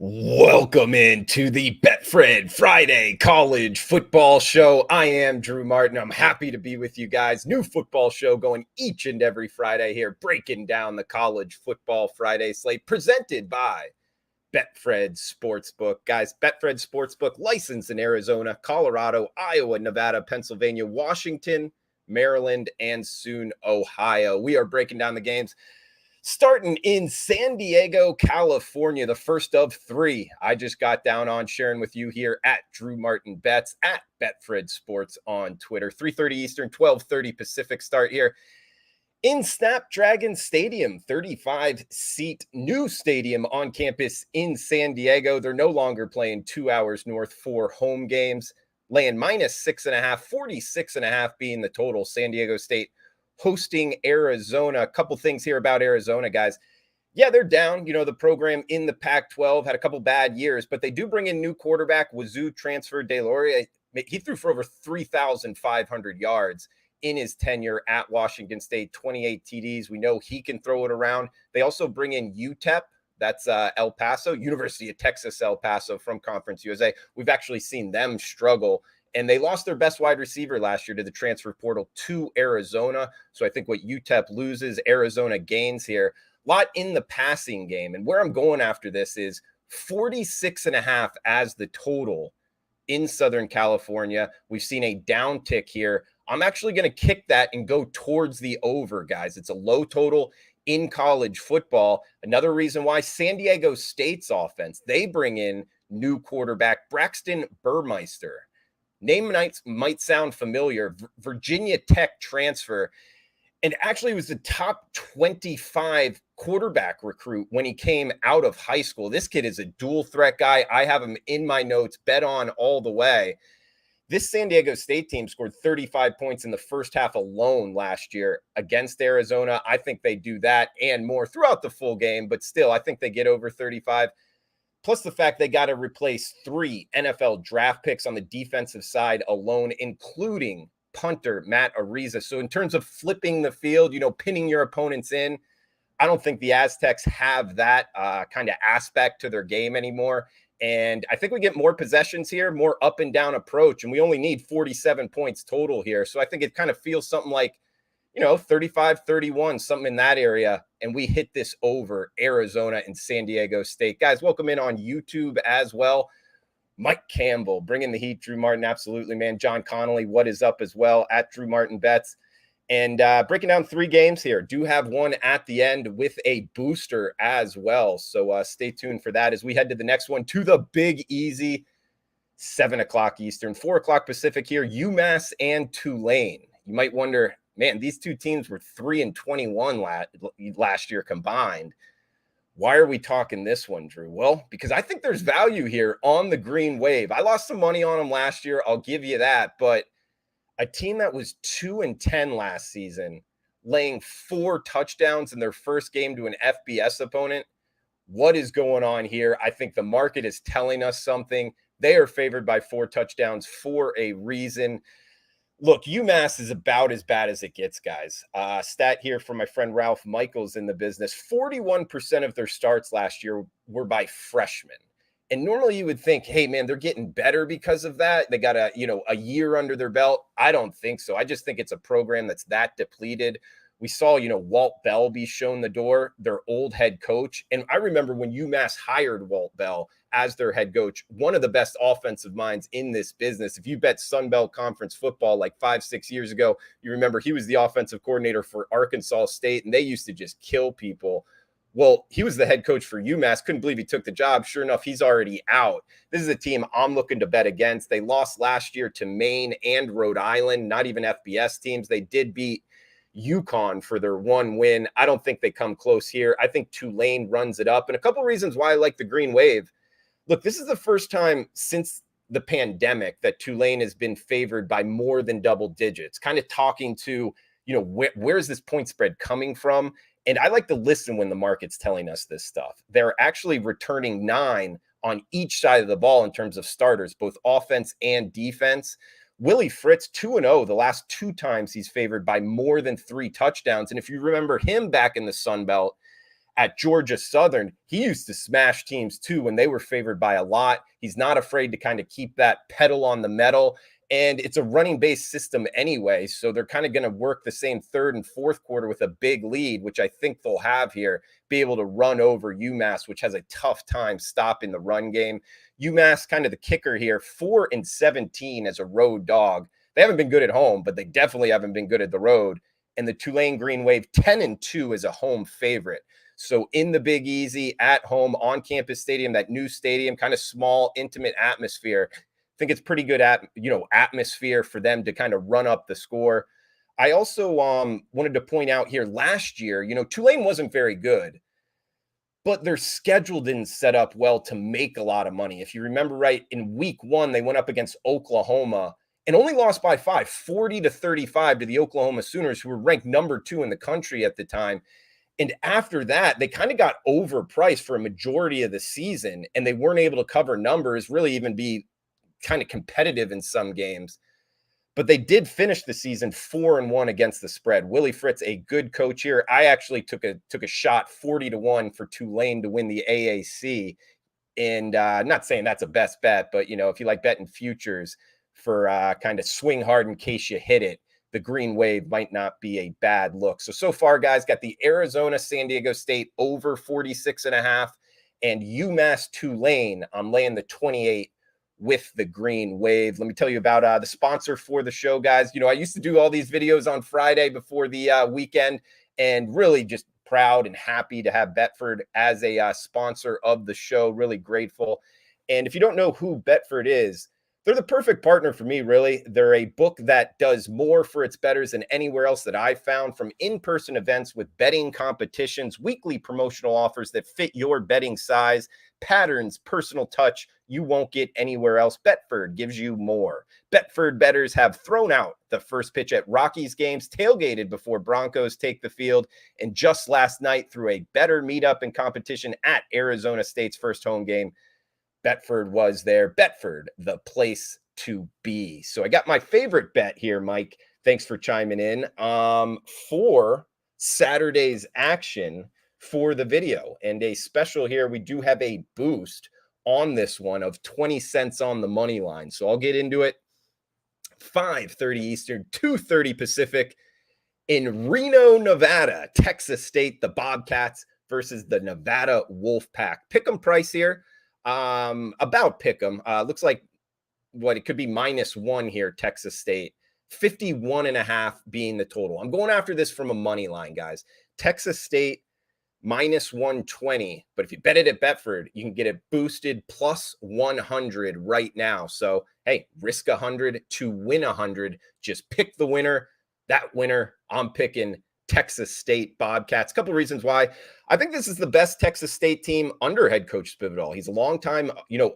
Welcome into the Betfred Friday College Football Show. I am Drew Martin. I'm happy to be with you guys. New football show going each and every Friday here, breaking down the College Football Friday slate presented by Betfred Sportsbook. Guys, Betfred Sportsbook, licensed in Arizona, Colorado, Iowa, Nevada, Pennsylvania, Washington, Maryland, and soon Ohio. We are breaking down the games starting in San Diego, California, the first of three I just got down on sharing with you here at Drew Martin Bets at Betfred Sports on Twitter. 3:30 Eastern, 12:30 Pacific start here in Snapdragon Stadium, 35-seat new stadium on campus in San Diego. They're no longer playing 2 hours north for home games, laying -6.5, 46.5 being the total. San Diego State hosting Arizona. A couple things here about Arizona, guys. Yeah, they're down. The program in the Pac-12 had a couple bad years, but they do bring in new quarterback. Wazoo transfer DeLauria. He threw for over 3,500 yards in his tenure at Washington State, 28 TDs. We know he can throw it around. They also bring in UTEP. That's El Paso, University of Texas, El Paso from Conference USA. We've actually seen them struggle. And they lost their best wide receiver last year to the transfer portal to Arizona. So I think what UTEP loses, Arizona gains here. A lot in the passing game. And where I'm going after this is 46.5 as the total in Southern California. We've seen a downtick here. I'm actually going to kick that and go towards the over, guys. It's a low total in college football. Another reason why San Diego State's offense, they bring in new quarterback Braxton Burmeister. Name might sound familiar. Virginia Tech transfer, and actually was the top 25 quarterback recruit when he came out of high school. This kid is a dual threat guy. I have him in my notes, bet on all the way. This San Diego State team scored 35 points in the first half alone last year against Arizona. I think they do that and more throughout the full game, but still, I think they get over 35. Plus the fact they got to replace 3 NFL draft picks on the defensive side alone, including punter Matt Ariza. So in terms of flipping the field, pinning your opponents in, I don't think the Aztecs have that kind of aspect to their game anymore. And I think we get more possessions here, more up and down approach, and we only need 47 points total here. So I think it kind of feels something like, 35-31, something in that area. And we hit this over Arizona and San Diego State. Guys, welcome in on YouTube as well. Mike Campbell bringing the heat. Drew Martin, absolutely, man. John Connolly, what is up as well at Drew Martin Bets. And breaking down 3 games here. Do have one at the end with a booster as well. So stay tuned for that as we head to the next one, to the Big Easy, 7 o'clock Eastern, 4 o'clock Pacific here, UMass and Tulane. You might wonder, man, these two teams were 3-21 last year combined. Why are we talking this one, Drew? Well, because I think there's value here on the green wave. I lost some money on them last year. I'll give you that. But a team that was 2-10 last season, laying 4 touchdowns in their first game to an FBS opponent. What is going on here? I think the market is telling us something. They are favored by 4 touchdowns for a reason. Look, UMass is about as bad as it gets, guys. Stat here from my friend Ralph Michaels in the business. 41% of their starts last year were by freshmen. And normally you would think, hey, man, they're getting better because of that. They got a year under their belt. I don't think so. I just think it's a program that's that depleted. We saw, Walt Bell be shown the door, their old head coach. And I remember when UMass hired Walt Bell as their head coach, one of the best offensive minds in this business. If you bet Sun Belt Conference football like 5-6 years ago, you remember he was the offensive coordinator for Arkansas State, and they used to just kill people. Well, he was the head coach for UMass. Couldn't believe he took the job. Sure enough, he's already out. This is a team I'm looking to bet against. They lost last year to Maine and Rhode Island, not even FBS teams. They did beat UConn for their one win. I don't think they come close here. I think Tulane runs it up. And a couple of reasons why I like the green wave. Look, this is the first time since the pandemic that Tulane has been favored by more than double digits, kind of talking to, where's this point spread coming from? And I like to listen when the market's telling us this stuff. They're actually returning 9 on each side of the ball in terms of starters, both offense and defense. Willie Fritz, 2-0 the last 2 times he's favored by more than 3 touchdowns. And if you remember him back in the Sun Belt at Georgia Southern, he used to smash teams too when they were favored by a lot. He's not afraid to kind of keep that pedal on the metal. And it's a running based system anyway. So they're kind of going to work the same third and fourth quarter with a big lead, which I think they'll have here, be able to run over UMass, which has a tough time stopping the run game. UMass, kind of the kicker here, 4-17 as a road dog. They haven't been good at home, but they definitely haven't been good at the road. And the Tulane Green Wave, 10-2 as a home favorite. So in the Big Easy, at home, on campus stadium, that new stadium, kind of small, intimate atmosphere. I think it's pretty good atmosphere for them to kind of run up the score. I also wanted to point out here, last year, Tulane wasn't very good, but their schedule didn't set up well to make a lot of money. If you remember right, in week 1, they went up against Oklahoma and only lost by 5, 40-35 to the Oklahoma Sooners, who were ranked number 2 in the country at the time. And after that, they kind of got overpriced for a majority of the season, and they weren't able to cover numbers, really even be kind of competitive in some games. But they did finish the season 4-1 against the spread. Willie Fritz, a good coach here. I actually took a shot 40-1 for Tulane to win the AAC. And not saying that's a best bet, but if you like betting futures for kind of swing hard in case you hit it, the Green Wave might not be a bad look. So far, guys, got the Arizona San Diego State over 46.5 and UMass Tulane. I'm laying the 28 with the Green Wave. Let me tell you about the sponsor for the show, guys. I used to do all these videos on Friday before the weekend, and really just proud and happy to have Betfred as a sponsor of the show. Really grateful. And if you don't know who Betfred is, they're the perfect partner for me, really. They're a book that does more for its bettors than anywhere else that I've found, from in-person events with betting competitions, weekly promotional offers that fit your betting size, patterns, personal touch you won't get anywhere else. Betfred gives you more. Betfred bettors have thrown out the first pitch at Rockies games, tailgated before Broncos take the field, and just last night threw a better meetup and competition at Arizona State's first home game. Betfred was there. Betfred, the place to be. So I got my favorite bet here, Mike. Thanks for chiming in. For Saturday's action for the video, and a special here, we do have a boost on this one of 20 cents on the money line. So I'll get into it. 5:30 Eastern, 2:30 Pacific in Reno, Nevada. Texas State, the Bobcats versus the Nevada Wolfpack. Pick'em price here. About pick'em. Looks like it could be -1 here, Texas State. 51.5 being the total. I'm going after this from a money line, guys. Texas State -120, but if you bet it at Betfred, you can get it boosted +100 right now. So hey, risk 100 to win 100. Just pick the winner. That winner, I'm picking Texas State Bobcats. A couple of reasons why. I think this is the best Texas State team under head coach Spividal. He's a long-time,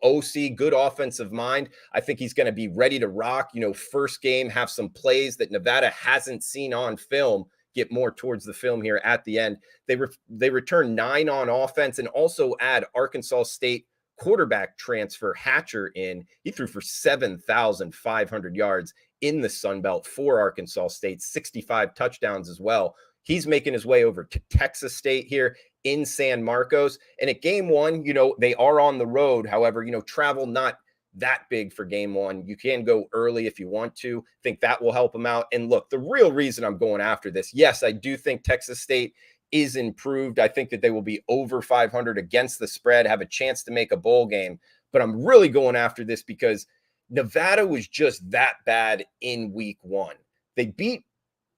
OC, good offensive mind. I think he's going to be ready to rock. First game, have some plays that Nevada hasn't seen on film. Get more towards the film here at the end. They return 9 on offense and also add Arkansas State quarterback transfer Hatcher in. He threw for 7,500 yards in the Sun Belt for Arkansas State, 65 touchdowns as well. He's making his way over to Texas State here in San Marcos. And at game 1, they are on the road. However, travel not that big for game 1. You can go early if you want to. Think that will help them out. And look, the real reason I'm going after this, yes, I do think Texas State is improved. I think that they will be over 500 against the spread, have a chance to make a bowl game. But I'm really going after this because Nevada was just that bad in week 1. They beat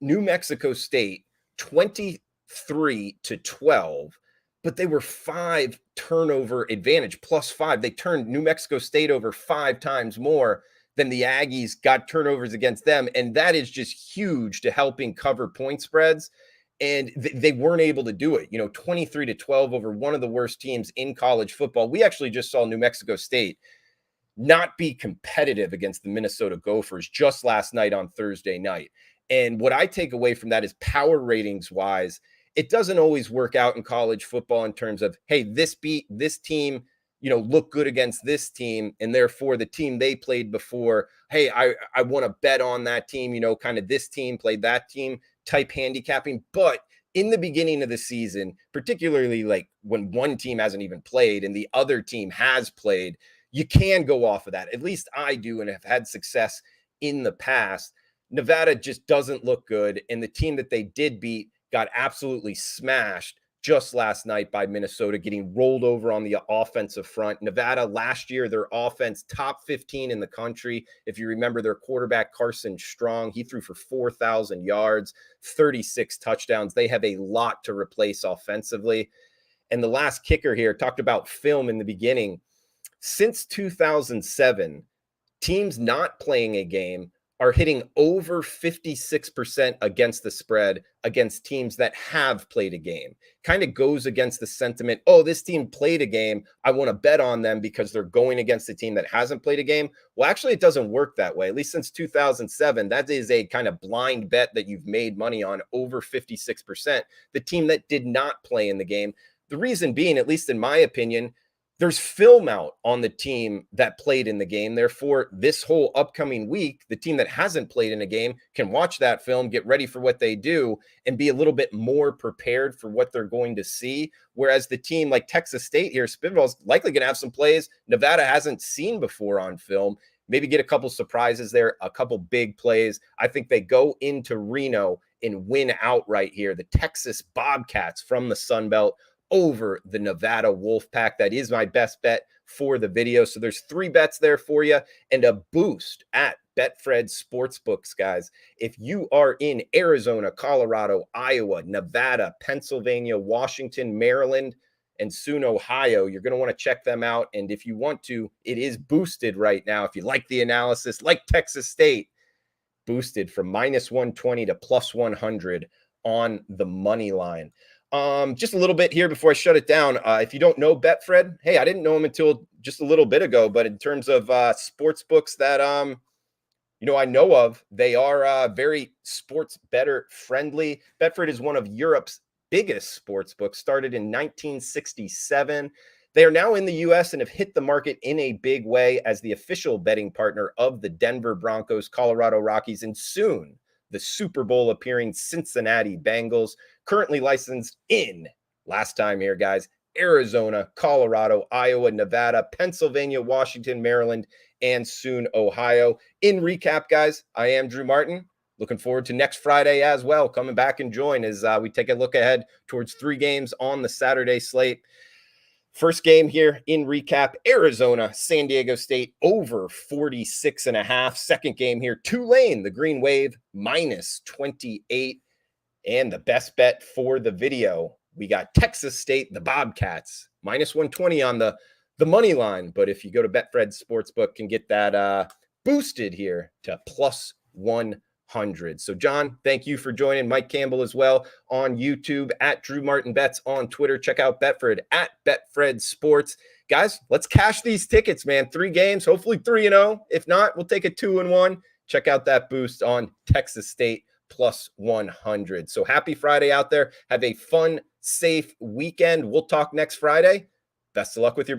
New Mexico State 23-12, but they were 5 turnover advantage, +5. They turned New Mexico State over 5 times more than the Aggies got turnovers against them. And that is just huge to helping cover point spreads. And they weren't able to do it. 23-12 over one of the worst teams in college football. We actually just saw New Mexico State not be competitive against the Minnesota Gophers just last night on Thursday night. And what I take away from that is power ratings wise, it doesn't always work out in college football in terms of, hey, this team, look good against this team. And therefore the team they played before, hey, I want to bet on that team, kind of this team played that team type handicapping. But in the beginning of the season, particularly like when one team hasn't even played and the other team has played, you can go off of that. At least I do and have had success in the past. Nevada just doesn't look good. And the team that they did beat got absolutely smashed just last night by Minnesota, getting rolled over on the offensive front. Nevada last year, their offense top 15 in the country. If you remember their quarterback, Carson Strong, he threw for 4,000 yards, 36 touchdowns. They have a lot to replace offensively. And the last kicker here, talked about film in the beginning. Since 2007, teams not playing a game are hitting over 56% against the spread against teams that have played a game. Kind of goes against the sentiment, oh, this team played a game, I want to bet on them because they're going against a team that hasn't played a game. Well, actually, it doesn't work that way. At least since 2007, that is a kind of blind bet that you've made money on, over 56%. The team that did not play in the game. The reason being, at least in my opinion, there's film out on the team that played in the game. Therefore, this whole upcoming week, the team that hasn't played in a game can watch that film, get ready for what they do, and be a little bit more prepared for what they're going to see. Whereas the team like Texas State here, Spitball's likely going to have some plays Nevada hasn't seen before on film. Maybe get a couple surprises there, a couple big plays. I think they go into Reno and win outright here. The Texas Bobcats from the Sun Belt over the Nevada Wolfpack. That is my best bet for the video. So there's 3 bets there for you and a boost at Betfred Sportsbooks, guys. If you are in Arizona, Colorado, Iowa, Nevada, Pennsylvania, Washington, Maryland, and soon Ohio, you're going to want to check them out. And if you want to, it is boosted right now. If you like the analysis, like Texas State, boosted from -120 to +100 on the money line. Just a little bit here before I shut it down. If you don't know Betfred, hey, I didn't know him until just a little bit ago, but in terms of sports books that I know of, they are very sports better friendly. Betfred is one of Europe's biggest sports books, started in 1967. They are now in the U.S. and have hit the market in a big way as the official betting partner of the Denver Broncos, Colorado Rockies, and soon the Super Bowl appearing Cincinnati Bengals. Currently licensed in, last time here, guys, Arizona, Colorado, Iowa, Nevada, Pennsylvania, Washington, Maryland, and soon Ohio. In recap, guys, I am Drew Martin. Looking forward to next Friday as well. Coming back and join as we take a look ahead towards 3 games on the Saturday slate. First game here in recap, Arizona, San Diego State over 46.5. Second game here, Tulane, the Green Wave, -28. And the best bet for the video, we got Texas State, the Bobcats, -120 on the money line. But if you go to Betfred Sportsbook, can get that boosted here to +100. So, John, thank you for joining. Mike Campbell as well on YouTube, at Drew Martin Bets on Twitter. Check out Betfred at Betfred Sports. Guys, let's cash these tickets, man. 3 games, hopefully 3-0. If not, we'll take a 2-1. Check out that boost on Texas State +100. So happy Friday out there. Have a fun, safe weekend. We'll talk next Friday. Best of luck with your